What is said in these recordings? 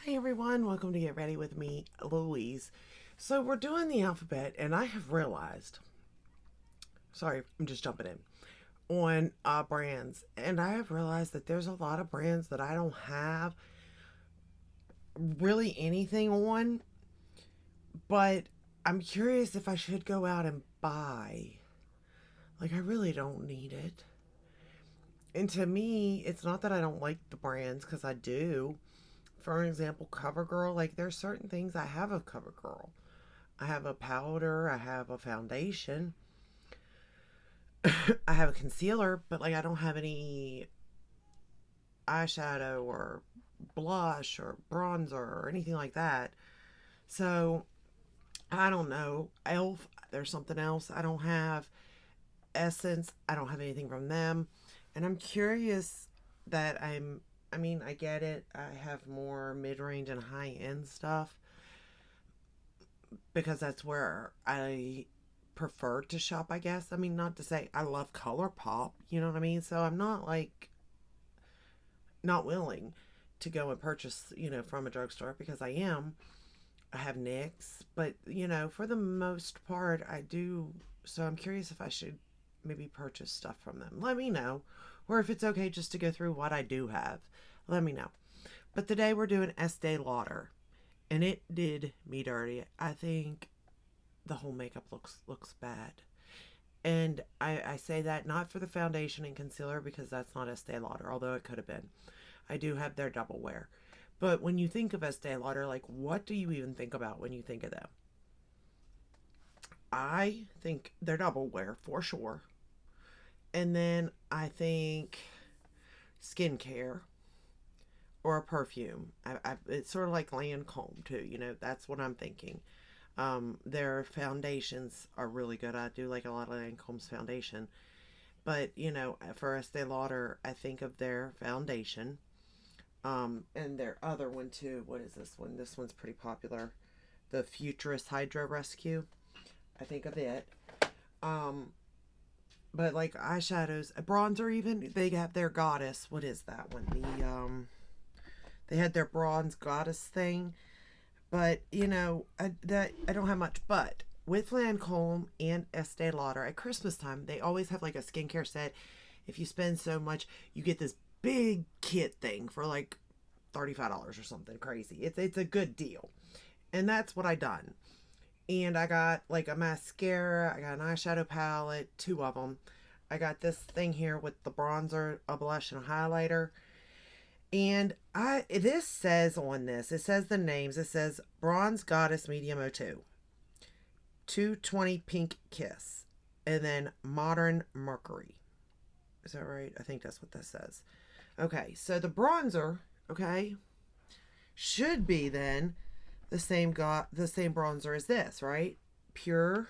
Hi everyone, welcome to Get Ready with me, Louise. So we're doing the alphabet and I have realized, sorry, I'm just jumping in, on brands. And I have realized that there's a lot of brands that I don't have really anything on, but I'm curious if I should go out and buy. Like I really don't need it. And to me, it's not that I don't like the brands because I do. For an example, CoverGirl, like there's certain things I have of CoverGirl. I have a powder, I have a foundation, I have a concealer, but like I don't have any eyeshadow or blush or bronzer or anything like that. So I don't know. Elf, there's something else I don't have. Essence, I don't have anything from them. And I'm curious that I mean, I get it. I have more mid range and high end stuff because that's where I prefer to shop, I guess. I mean, not to say I love Color Pop, you know what I mean? So I'm not like not willing to go and purchase, from a drugstore because I am. I have NYX, but for the most part, I do. So I'm curious if I should maybe purchase stuff from them. Let me know. Or if it's okay just to go through what I do have. Let me know. But today we're doing Estee Lauder. And it did me dirty. I think the whole makeup looks bad. And I say that not for the foundation and concealer because that's not Estee Lauder, although it could have been. I do have their double wear. But when you think of Estee Lauder, like what do you even think about when you think of them? I think they're double wear for sure. And then I think skincare or a perfume. It's sort of like Lancome too. That's what I'm thinking. Their foundations are really good. I do like a lot of Lancome's foundation. But, for Estee Lauder, I think of their foundation. And their other one too. What is this one? This one's pretty popular. The Futurist Hydro Rescue. I think of it. Um, but like eyeshadows, a bronzer even, they have their goddess. What is that one? They had their bronze goddess thing. But I don't have much. But with Lancome and Estee Lauder at Christmas time, they always have like a skincare set. If you spend so much, you get this big kit thing for like $35 or something crazy. It's a good deal, and that's what I done. And I got like a mascara, I got an eyeshadow palette, two of them. I got this thing here with the bronzer, a blush, and a highlighter. And this says on this, it says the names. It says Bronze Goddess Medium 02, 220 Pink Kiss, and then Modern Mercury. Is that right? I think that's what that says. Okay, so the bronzer, okay, should be then the same bronzer as this, right? Pure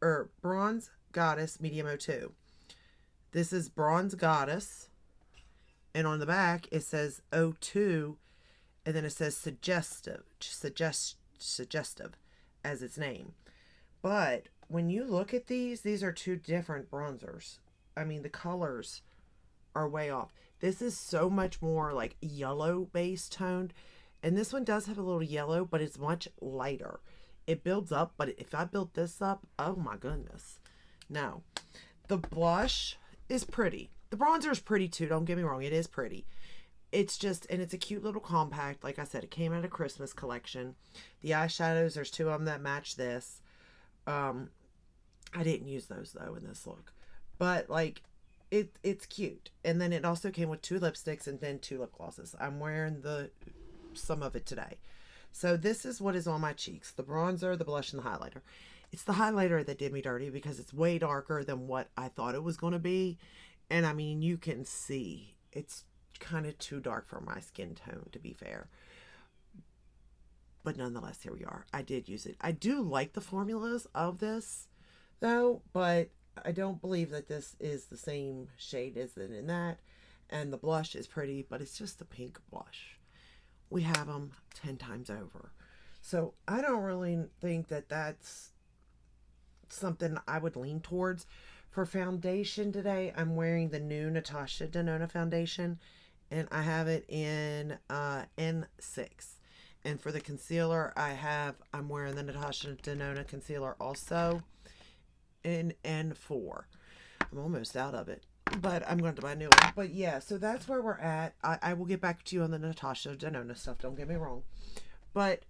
or Bronze Goddess Medium 02. This is Bronze Goddess, and on the back it says 02, and then it says suggestive as its name. But when you look at these are two different bronzers. I mean, the colors are way off. This is so much more like yellow base toned, and this one does have a little yellow, but it's much lighter. It builds up, but if I built this up, oh my goodness. No. The blush is pretty. The bronzer is pretty too, don't get me wrong, it is pretty. It's just, and it's a cute little compact. Like I said, it came out of Christmas collection. The eyeshadows, there's two of them that match this. Um, I didn't use those though in this look. But like it's cute. And then it also came with two lipsticks and then two lip glosses. I'm wearing the some of it today. So this is what is on my cheeks. The bronzer, the blush, and the highlighter. It's the highlighter that did me dirty because it's way darker than what I thought it was going to be. And I mean, you can see it's kind of too dark for my skin tone, to be fair. But nonetheless, here we are. I did use it. I do like the formulas of this, though, but I don't believe that this is the same shade as it in that. And the blush is pretty, but it's just a pink blush. We have them 10 times over. So I don't really think that that's something I would lean towards. For foundation today, I'm wearing the new Natasha Denona foundation. and I have it in N6. And for the concealer, I'm wearing the Natasha Denona concealer also in N4. I'm almost out of it, but I'm going to buy a new one. But yeah, so that's where we're at. I will get back to you on the Natasha Denona stuff. Don't get me wrong, but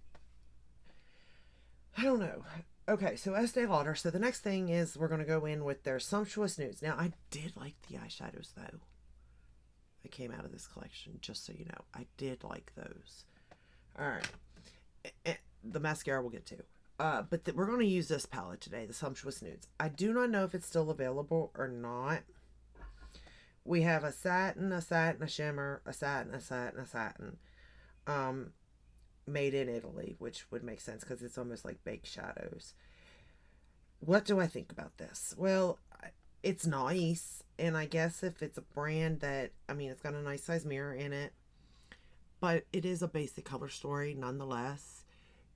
I don't know. Okay, so Estee Lauder. So the next thing is we're going to go in with their Sumptuous Nudes. Now, I did like the eyeshadows, though, that came out of this collection, just so you know. I did like those. All right. The mascara we'll get to. We're going to use this palette today, the Sumptuous Nudes. I do not know if it's still available or not. We have a satin, a shimmer, a satin, a satin, a satin. Made in Italy, which would make sense because it's almost like baked shadows. What do I think about this? Well, it's nice, and I guess if it's a brand that, I mean, it's got a nice size mirror in it, but it is a basic color story nonetheless.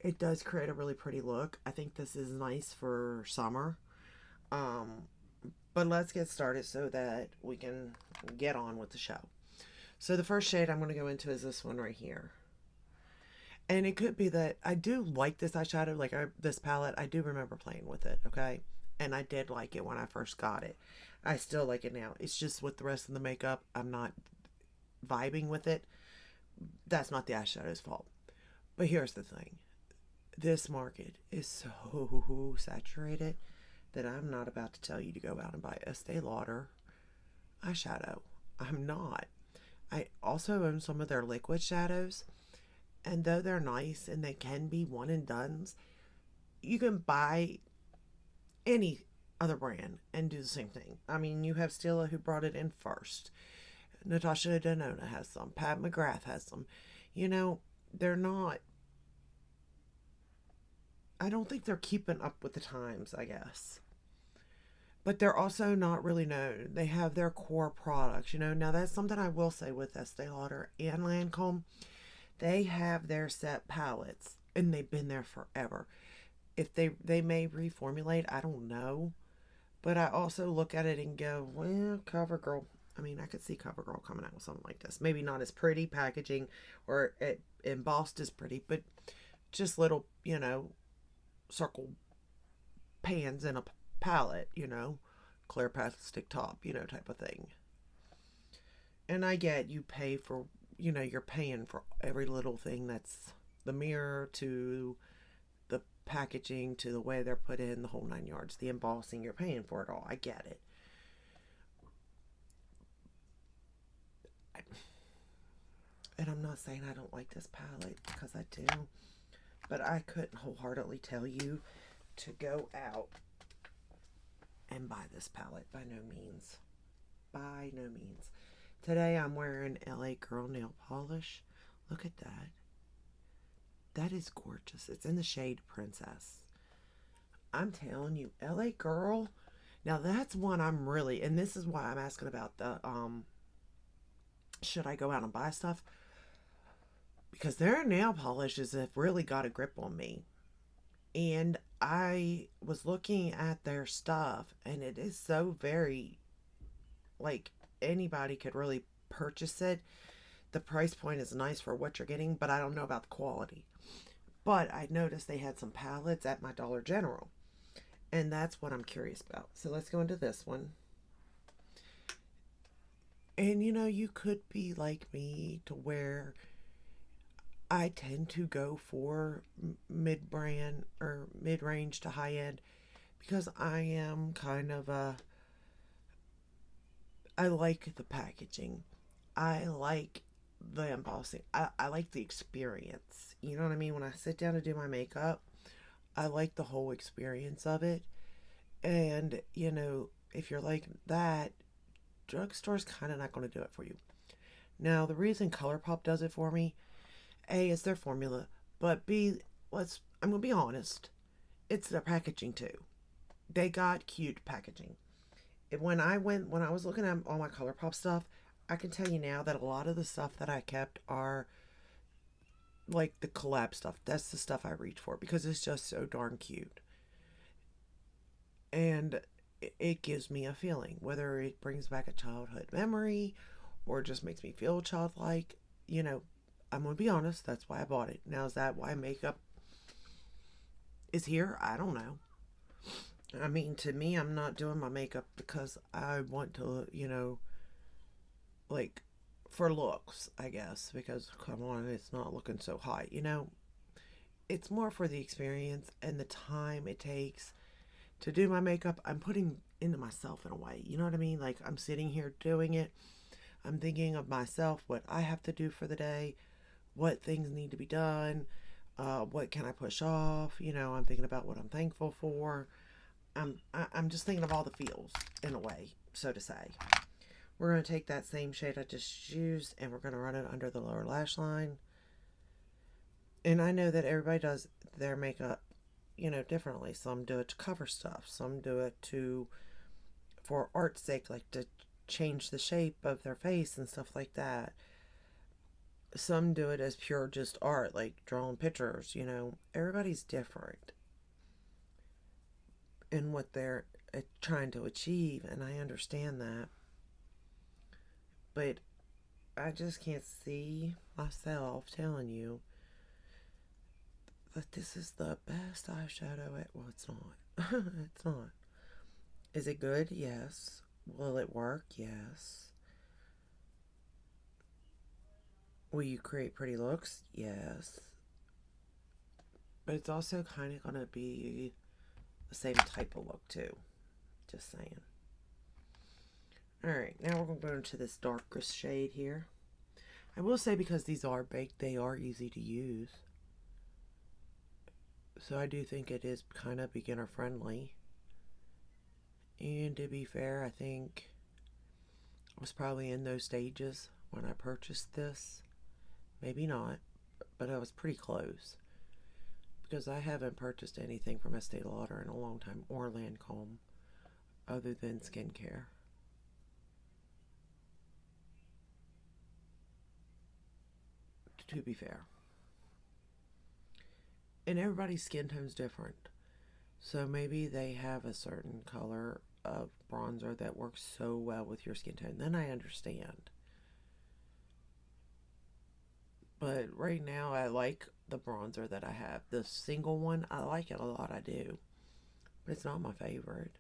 It does create a really pretty look. I think this is nice for summer. Um, but let's get started so that we can get on with the show. So the first shade I'm going to go into is this one right here. And it could be that I do like this eyeshadow, like this palette. I do remember playing with it, okay? And I did like it when I first got it. I still like it now. It's just with the rest of the makeup, I'm not vibing with it. That's not the eyeshadow's fault. But here's the thing. This market is so saturated that I'm not about to tell you to go out and buy Estee Lauder eyeshadow. I'm not. I also own some of their liquid shadows. And though they're nice and they can be one and dones, you can buy any other brand and do the same thing. I mean, you have Stila who brought it in first. Natasha Denona has some. Pat McGrath has some. You know, they're not. I don't think they're keeping up with the times, I guess. But they're also not really known. They have their core products, you know. Now, that's something I will say with Estee Lauder and Lancome. They have their set palettes, and they've been there forever. If they may reformulate, I don't know. But I also look at it and go, well, CoverGirl. I mean, I could see CoverGirl coming out with something like this. Maybe not as pretty packaging or embossed as pretty, but just little, you know, circle pans in a palette, you know, clear plastic top, you know, type of thing. And I get you pay for, you know, you're paying for every little thing that's the mirror to the packaging to the way they're put in, the whole 9 yards, the embossing, you're paying for it all. I get it. And I'm not saying I don't like this palette because I do, but I couldn't wholeheartedly tell you to go out and buy this palette by no means. By no means. Today I'm wearing LA Girl nail polish. Look at that. That is gorgeous. It's in the shade Princess. I'm telling you, LA Girl. Now that's one I'm really, and this is why I'm asking about the should I go out and buy stuff? Because their nail polishes have really got a grip on me. And I was looking at their stuff, and it is so very, like, anybody could really purchase it. The price point is nice for what you're getting, but I don't know about the quality. But I noticed they had some palettes at my Dollar General, and that's what I'm curious about. So let's go into this one. And you know, you could be like me to where I tend to go for mid-brand or mid-range to high-end because I am kind of a, I like the packaging. I like the embossing. I like the experience. You know what I mean? When I sit down to do my makeup, I like the whole experience of it. And, you know, if you're like that, drugstore's kind of not going to do it for you. Now, the reason ColourPop does it for me, A, it's their formula, but B, I'm going to be honest, it's their packaging too. They got cute packaging. When I was looking at all my ColourPop stuff, I can tell you now that a lot of the stuff that I kept are like the collab stuff. That's the stuff I reach for because it's just so darn cute. And it gives me a feeling, whether it brings back a childhood memory or it just makes me feel childlike. You know, I'm gonna be honest, that's why I bought it. Now, is that why makeup is here? I don't know. I mean, to me, I'm not doing my makeup because I want to, like, for looks, I guess, because come on, it's not looking so hot, It's more for the experience and the time it takes to do my makeup. I'm putting into myself in a way, you know what I mean? Like, I'm sitting here doing it. I'm thinking of myself, what I have to do for the day, what things need to be done, what can I push off. I'm thinking about what I'm thankful for. I'm just thinking of all the feels in a way, so to say. We're going to take that same shade I just used and we're going to run it under the lower lash line. And I know that everybody does their makeup, differently. Some do it to cover stuff. Some do it for art's sake, like to change the shape of their face and stuff like that. Some do it as pure just art, like drawing pictures. Everybody's different in what they're trying to achieve, and I understand that. But I just can't see myself telling you that this is the best eyeshadow. Well, it's not. It's not. Is it good? Yes. Will it work? Yes. Will you create pretty looks? Yes. But it's also kind of going to be the same type of look, too. Just saying. Alright, now we're going to go into this darkest shade here. I will say, because these are baked, they are easy to use. So I do think it is kind of beginner friendly. And to be fair, I think I was probably in those stages when I purchased this. Maybe not, but I was pretty close. Because I haven't purchased anything from Estée Lauder in a long time, or Lancome, other than skincare. To be fair. And everybody's skin tone's different. So maybe they have a certain color of bronzer that works so well with your skin tone. Then I understand. But right now, I like the bronzer that I have. The single one, I like it a lot, I do. But it's not my favorite.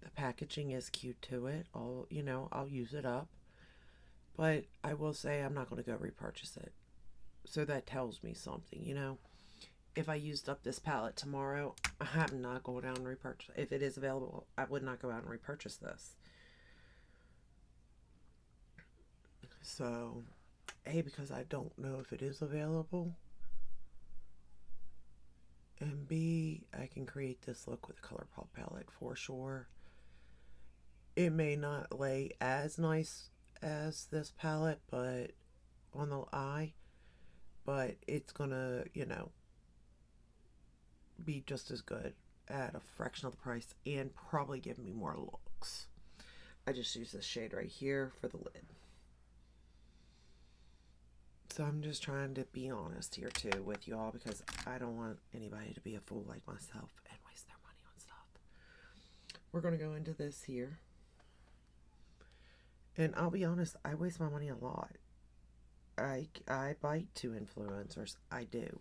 The packaging is cute to it. I'll use it up. But I will say I'm not going to go repurchase it. So that tells me something. If I used up this palette tomorrow, I'm not going down and repurchase. If it is available, I would not go out and repurchase this. So, A, because I don't know if it is available. And B, I can create this look with a ColourPop palette for sure. It may not lay as nice as this palette, but on the eye, but it's gonna, be just as good at a fraction of the price and probably give me more looks. I just use this shade right here for the lid. So I'm just trying to be honest here too with y'all, because I don't want anybody to be a fool like myself and waste their money on stuff. We're going to go into this here. And I'll be honest, I waste my money a lot. I bite to influencers. I do.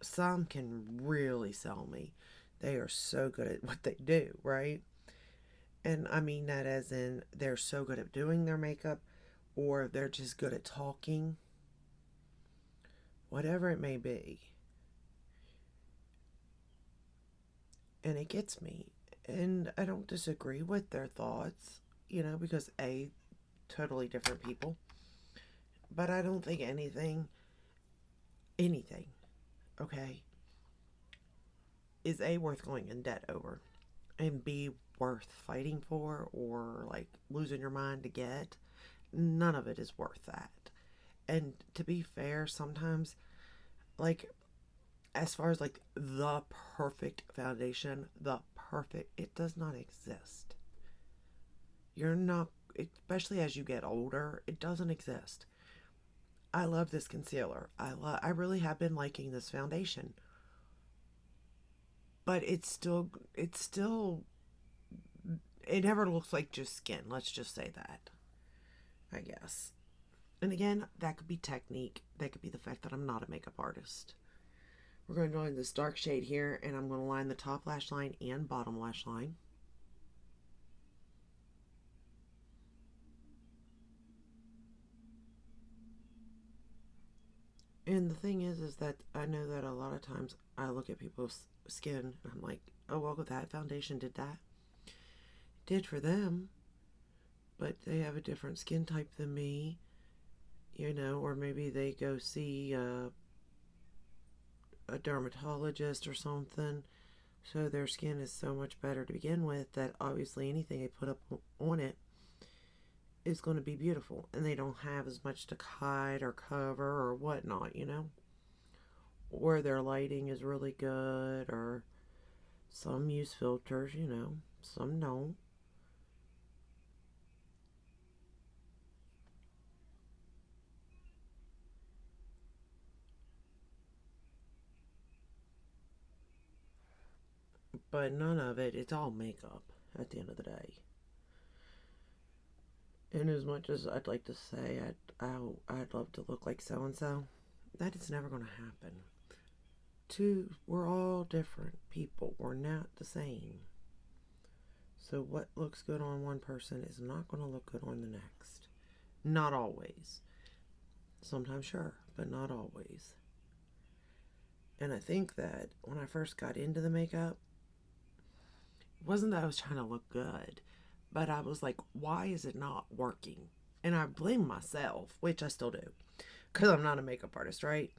Some can really sell me. They are so good at what they do, right? And I mean that as in they're so good at doing their makeup, or they're just good at talking. Whatever it may be. And it gets me. And I don't disagree with their thoughts, because totally different people. But I don't think anything, okay, is worth going in debt over, and B, worth fighting for, or like losing your mind to get. None of it is worth that. And to be fair, sometimes, like, as far as like the perfect foundation, it does not exist. You're not, especially as you get older, it doesn't exist. I love this concealer. I really have been liking this foundation. But it's still it never looks like just skin. Let's just say that, I guess. And again, that could be technique. That could be the fact that I'm not a makeup artist. We're going to go in this dark shade here, and I'm going to line the top lash line and bottom lash line. And the thing is that I know that a lot of times I look at people's skin and I'm like, oh, well, that foundation did that. Did for them, but they have a different skin type than me, or maybe they go see a dermatologist or something. So their skin is so much better to begin with that obviously anything they put up on it is going to be beautiful. And they don't have as much to hide or cover or whatnot. Or their lighting is really good, or some use filters, some don't. But none of it's all makeup at the end of the day. And as much as I'd like to say I'd love to look like so and so, that is never going to happen. We're all different people. We're not the same. So what looks good on one person is not going to look good on the next. Not always. Sometimes, sure, but not always. And I think that when I first got into the makeup, it wasn't that I was trying to look good, but I was like, why is it not working? And I blame myself, which I still do, because I'm not a makeup artist, right?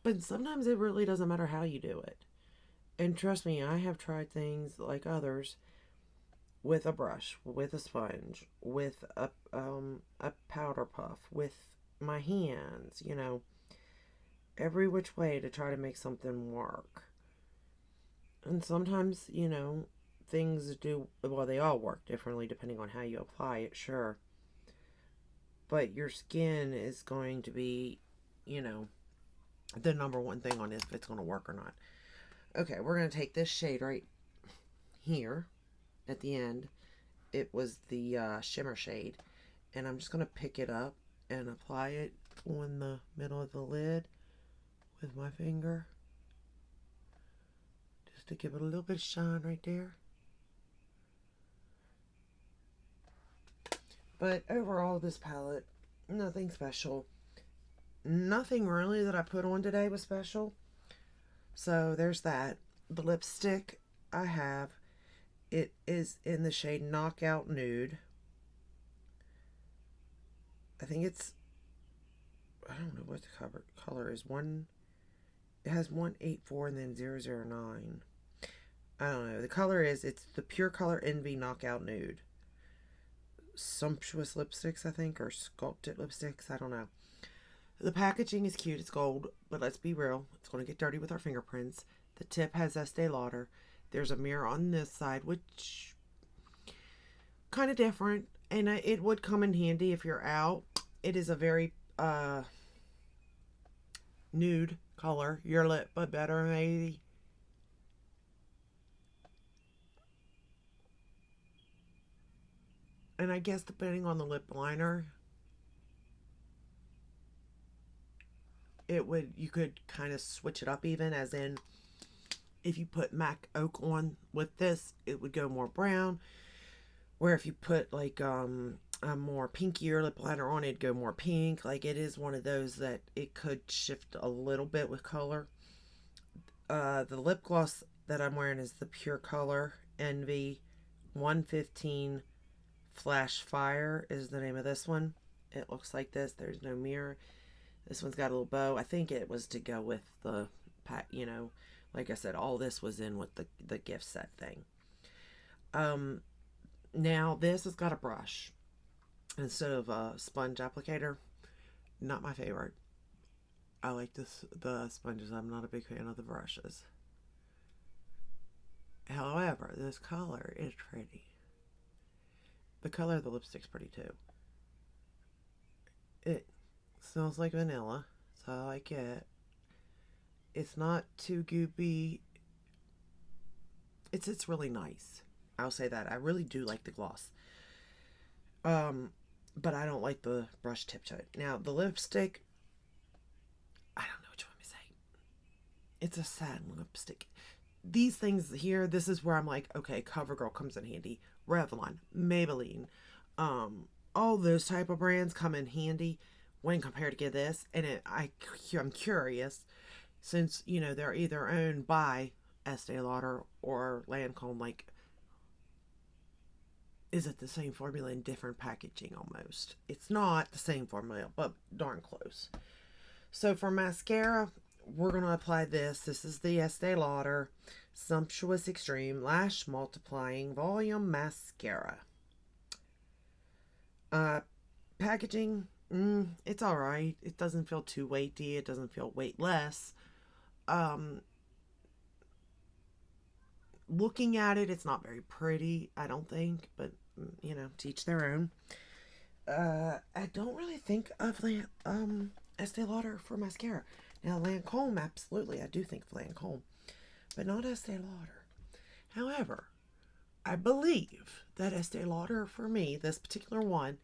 But sometimes it really doesn't matter how you do it. And trust me, I have tried things like others with a brush, with a sponge, with a powder puff, with my hands, every which way to try to make something work. And sometimes, things do, well, they all work differently depending on how you apply it, sure. But your skin is going to be, the number one thing on if it's going to work or not. Okay, we're going to take this shade right here at the end. It was the shimmer shade. And I'm just going to pick it up and apply it on the middle of the lid with my finger. Just to give it a little bit of shine right there. But overall, this palette, nothing special. Nothing really that I put on today was special. So there's that. The lipstick I have, it is in the shade Knockout Nude. I think I don't know what the color is. It has 184 and then 009. I don't know. The color it's the Pure Color Envy Knockout Nude. Sumptuous lipsticks, I think, or sculpted lipsticks. I don't know. The packaging is cute. It's gold, but let's be real. It's going to get dirty with our fingerprints. The tip has Estée Lauder. There's a mirror on this side, which kind of different, and it would come in handy if you're out. It is a very nude color. Your lip, but better maybe. And I guess depending on the lip liner, you could kind of switch it up, even as in if you put MAC Oak on with this, it would go more brown. Where if you put like a more pinkier lip liner on, it'd go more pink. Like, it is one of those that it could shift a little bit with color. The lip gloss that I'm wearing is the Pure Color Envy 115 Flash Fire is the name of this one. It looks like this. There's no mirror. This one's got a little bow. I think it was to go with the pack, like I said, all this was in with the gift set thing. Now this has got a brush instead of a sponge applicator. Not my favorite. I like the sponges. I'm not a big fan of the brushes. However, this color is pretty. The color of the lipstick's pretty too. It smells like vanilla, so I like it. It's not too goopy. It's really nice. I'll say that. I really do like the gloss. Um, but I don't like the brush tip to it. Now, the lipstick, I don't know what you want me to say. It's a satin lipstick. These things here, this is where I'm like, okay, CoverGirl comes in handy. Revlon, Maybelline, all those type of brands come in handy when compared to this. And I'm curious, since they're either owned by Estee Lauder or Lancome. Like, is it the same formula in different packaging? Almost. It's not the same formula, but darn close. So for mascara, we're going to apply this. This is the Estee Lauder Sumptuous Extreme Lash Multiplying Volume Mascara. Packaging, it's alright. It doesn't feel too weighty. It doesn't feel weightless. Um, Looking at it, it's not very pretty, I don't think, but to each their own. I don't really think of Estee Lauder for mascara. Now, Lancome, absolutely, I do think of Lancome, but not Estee Lauder. However, I believe that Estee Lauder, for me, this particular one,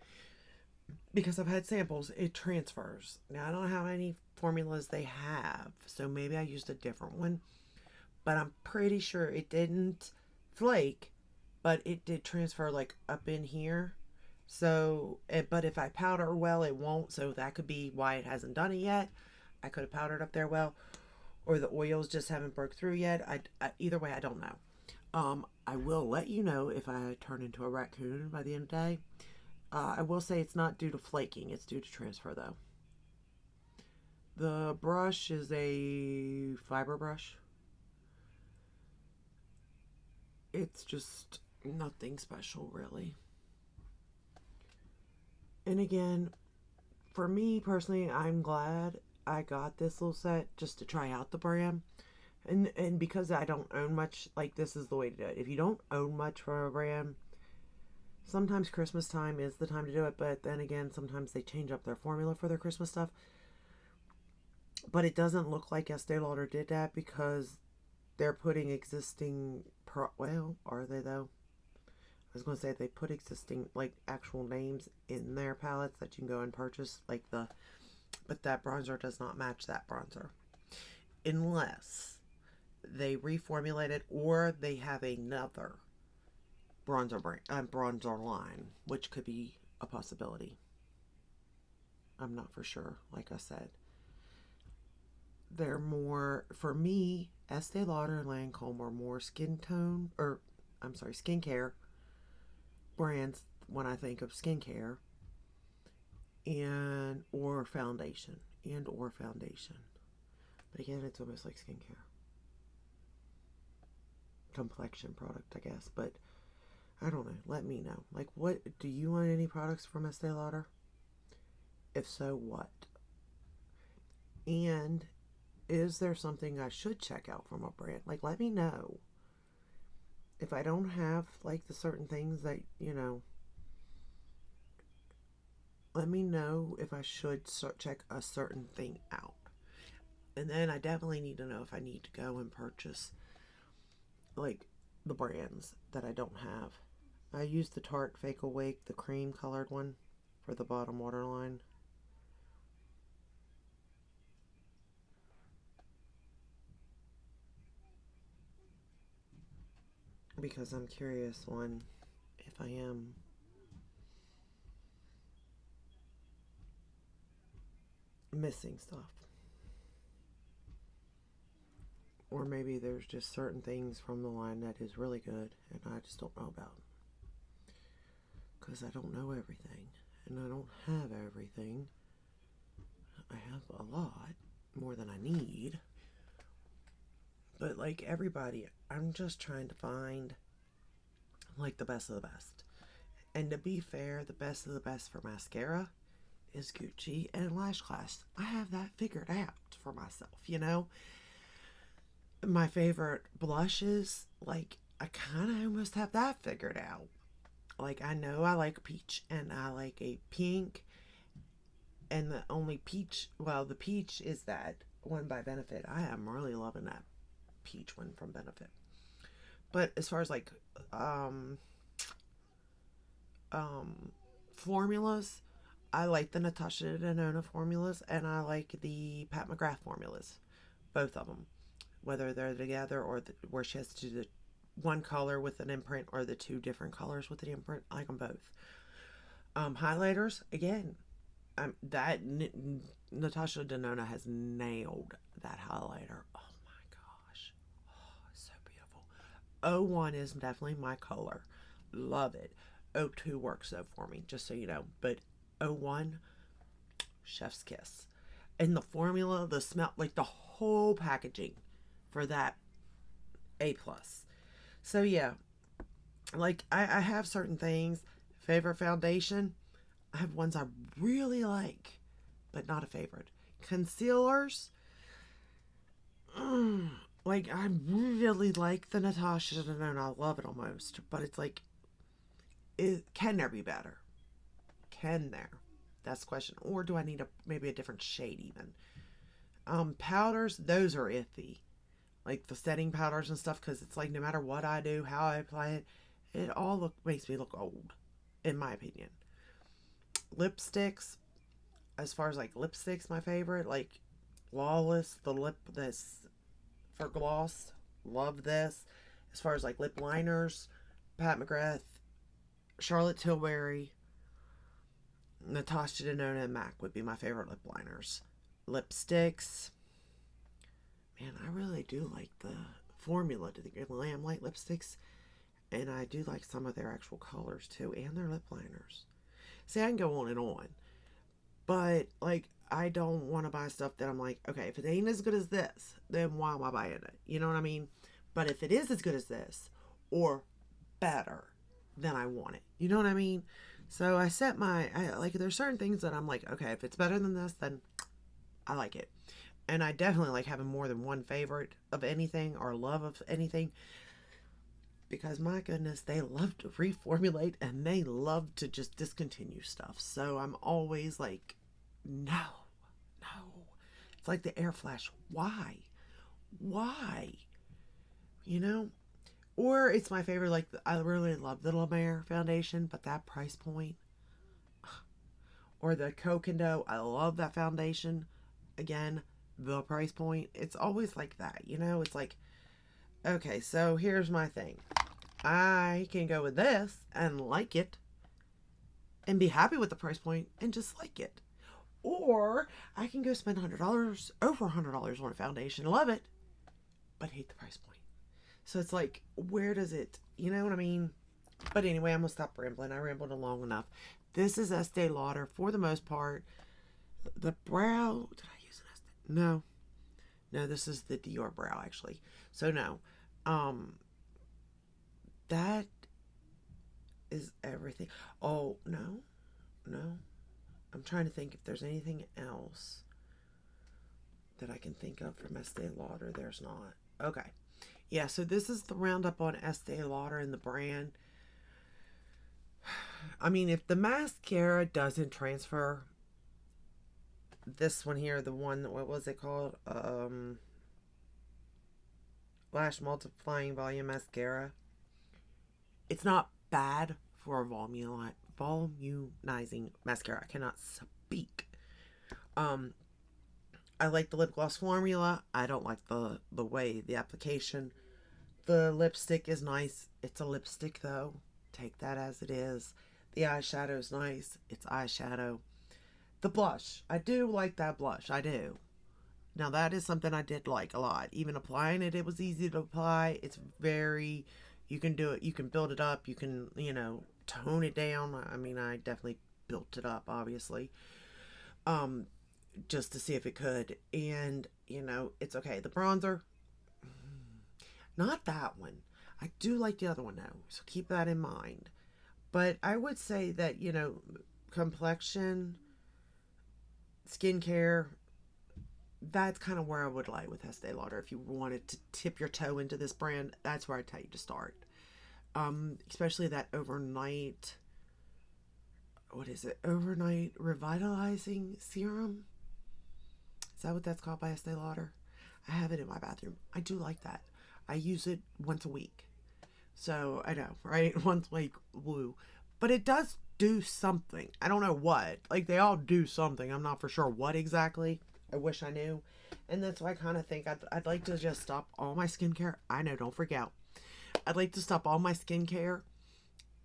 because I've had samples, it transfers. Now, I don't know how many formulas they have, so maybe I used a different one, but I'm pretty sure it didn't flake, but it did transfer like up in here. So, but if I powder well, it won't. So that could be why it hasn't done it yet. I could have powdered up there well, or the oils just haven't broke through yet. Either way, I don't know. I will let you know if I turn into a raccoon by the end of the day. I will say it's not due to flaking; it's due to transfer, though. The brush is a fiber brush. It's just nothing special, really. And again, for me personally, I'm glad I got this little set just to try out the brand. And because I don't own much, like, this is the way to do it. If you don't own much for a brand, sometimes Christmas time is the time to do it, but then again, sometimes they change up their formula for their Christmas stuff. But it doesn't look like Estee Lauder did that because they're putting existing well, are they though? I was going to say they put existing like actual names in their palettes that you can go and purchase, like but that bronzer does not match that bronzer unless they reformulate it or they have another bronzer line, which could be a possibility. I'm not for sure. Like I said, they're more, for me, Estee Lauder and Lancome are more skincare brands when I think of skincare and or foundation. But again, it's almost like skincare. Complexion product, I guess. But I don't know. Let me know. Like, what do you want any products from Estee Lauder? If so, what? And is there something I should check out from a brand? Like, let me know. If I don't have, like, the certain things that, let me know if I should check a certain thing out. And then I definitely need to know if I need to go and purchase, like, the brands that I don't have. I used the Tarte Fake Awake, the cream colored one, for the bottom waterline. Because I'm curious on if I am missing stuff. Or maybe there's just certain things from the line that is really good and I just don't know about. Because I don't know everything. And I don't have everything. I have a lot. More than I need. But like everybody, I'm just trying to find like the best of the best. And to be fair, the best of the best for mascara is Gucci and Lash Class. I have that figured out for myself. My favorite blushes, like, I kind of almost have that figured out. Like, I know I like peach and I like a pink. And the only peach, well, the peach is that one by Benefit. I am really loving that peach one from Benefit. But as far as like um, um, formulas, I like the Natasha Denona formulas, and I like the Pat McGrath formulas, both of them, whether they're together or where she has to do the one color with an imprint or the two different colors with an imprint. I like them both. Highlighters, again, that Natasha Denona has nailed that highlighter. Oh my gosh, oh, it's so beautiful. 01 is definitely my color. Love it. 02 works though for me, just so you know. But 01, chef's kiss. And the formula, the smell, like the whole packaging for that, A plus. So yeah, like I have certain things. Favorite foundation, I have ones I really like, but not a favorite. Concealers, mm, like I really like the Natasha Denona. I love it almost, but it's like it can there be better? Can there? That's the question. Or do I need a maybe a different shade even? Powders, those are iffy. Like the setting powders and stuff, because it's like no matter what I do, how I apply it, it all makes me look old, in my opinion. Lipsticks, as far as like lipsticks, my favorite, like Flawless, the lip this for gloss, love this. As far as like lip liners, Pat McGrath, Charlotte Tilbury, Natasha Denona, and MAC would be my favorite lip liners. Lipsticks, man, I really do like the formula to the Glam Light lipsticks, and I do like some of their actual colors too, and their lip liners. See, I can go on and on, but like, I don't want to buy stuff that I'm like, okay, if it ain't as good as this, then why am I buying it? You know what I mean? But if it is as good as this, or better, then I want it. You know what I mean? So I set like, there's certain things that I'm like, okay, if it's better than this, then I like it. And I definitely like having more than one favorite of anything or love of anything, because my goodness, they love to reformulate and they love to just discontinue stuff. So I'm always like, no, no. It's like the air flash. Why? Why? You know? Or it's my favorite, like, I really love the La Mer foundation, but that price point. Or the Coquando, I love that foundation. Again, the price point. It's always like that, you know? It's like, okay, so here's my thing. I can go with this and like it and be happy with the price point and just like it. Or I can go spend $100, over $100 on a foundation, love it, but hate the price point. So it's like, where does it, you know what I mean? But anyway, I'm going to stop rambling. I rambled long enough. This is Estee Lauder for the most part. The brow, did I use an Estee? No. No, this is the Dior brow actually. So no. Um, that is everything. Oh, no. No. I'm trying to think if there's anything else that I can think of from Estee Lauder. There's not. Okay. Yeah, so this is the roundup on Estee Lauder and the brand. I mean, if the mascara doesn't transfer, this one here, the one, what was it called? Lash Multiplying Volume Mascara. It's not bad for a volumizing mascara. I cannot speak. Um, I like the lip gloss formula. I don't like the way the application. The lipstick is nice. It's a lipstick though. Take that as it is. The eyeshadow is nice. It's eyeshadow. The blush. I do like that blush. I do. Now that is something I did like a lot. Even applying it, it was easy to apply. It's very, you can do it. You can build it up. You can, tone it down. I mean, I definitely built it up, obviously. Um, just to see if it could. And, it's okay. The bronzer, not that one. I do like the other one though, so keep that in mind. But I would say that, complexion, skincare, that's kind of where I would lie with Estee Lauder. If you wanted to tip your toe into this brand, that's where I'd tell you to start. Especially that overnight, what is it? Overnight revitalizing serum. Is that what that's called by Estee Lauder? I have it in my bathroom. I do like that. I use it once a week. So I know, right? One's like blue, but it does do something. I don't know what. Like they all do something. I'm not for sure what exactly. I wish I knew. And that's why I kind of think I'd like to just stop all my skincare. I know, don't freak out. I'd like to stop all my skincare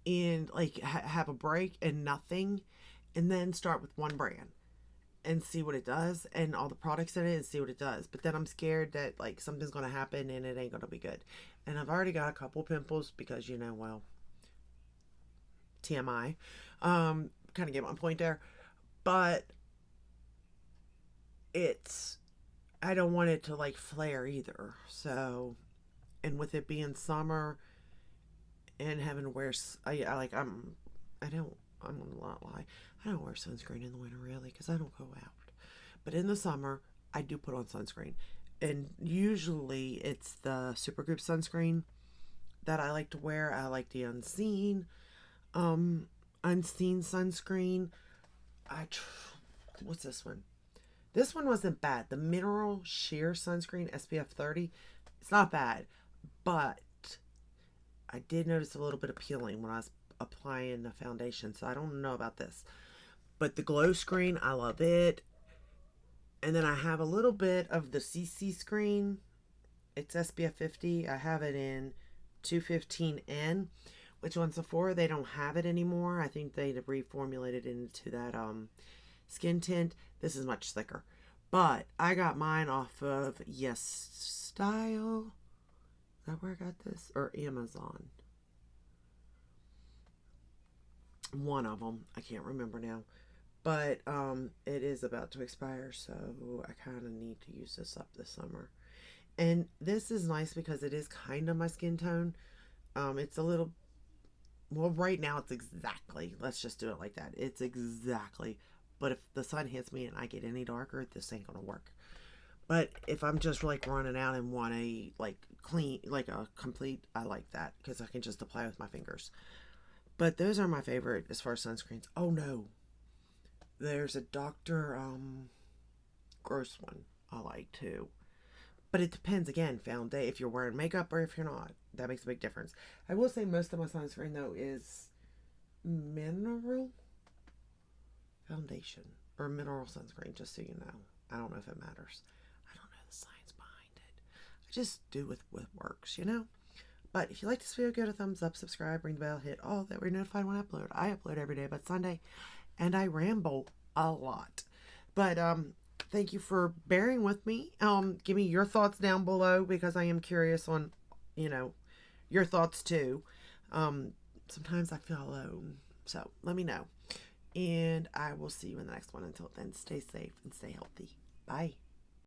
and like have a break and nothing, and then start with one brand and see what it does and all the products in it and see what it does. But then I'm scared that like something's gonna happen and it ain't gonna be good. And I've already got a couple pimples because well, TMI. Kind of get my point there, but it's I don't want it to like flare either. So, and with it being summer and having to wear, I like I don't I'm gonna not lie. I don't wear sunscreen in the winter really because I don't go out. But in the summer, I do put on sunscreen, and usually it's the Supergroup sunscreen that I like to wear. I like the um, unseen sunscreen. What's this one? This one wasn't bad. The Mineral Sheer Sunscreen SPF 30. It's not bad, but I did notice a little bit of peeling when I was applying the foundation, so I don't know about this. But the Glow Screen, I love it. And then I have a little bit of the CC screen. It's SPF 50. I have it in 215N, which on Sephora they don't have it anymore. I think they reformulated it into that skin tint. This is much thicker. But I got mine off of Yes Style. Is that where I got this? Or Amazon. One of them. I can't remember now. But it is about to expire, so I kind of need to use this up this summer. And this is nice because it is kind of my skin tone. It's a little, well, right now it's exactly, let's just do it like that. It's exactly, but if the sun hits me and I get any darker, this ain't gonna work. But if I'm just like running out and want a like clean, like a complete, I like that because I can just apply with my fingers. But those are my favorite as far as sunscreens. Oh no, there's a Dr. Gross one I like too. But it depends again, found day, if you're wearing makeup or if you're not. That makes a big difference. I will say most of my sunscreen though is mineral foundation or mineral sunscreen, just so you know. I don't know if it matters. I don't know the science behind it. I just do with what works, you know? But if you like this video, give it a thumbs up, subscribe, ring the bell, hit all that we're notified when I upload. I upload every day but Sunday, and I ramble a lot. But thank you for bearing with me. Give me your thoughts down below because I am curious on, you know, your thoughts too. Sometimes I feel alone, so let me know. And I will see you in the next one. Until then, stay safe and stay healthy. Bye.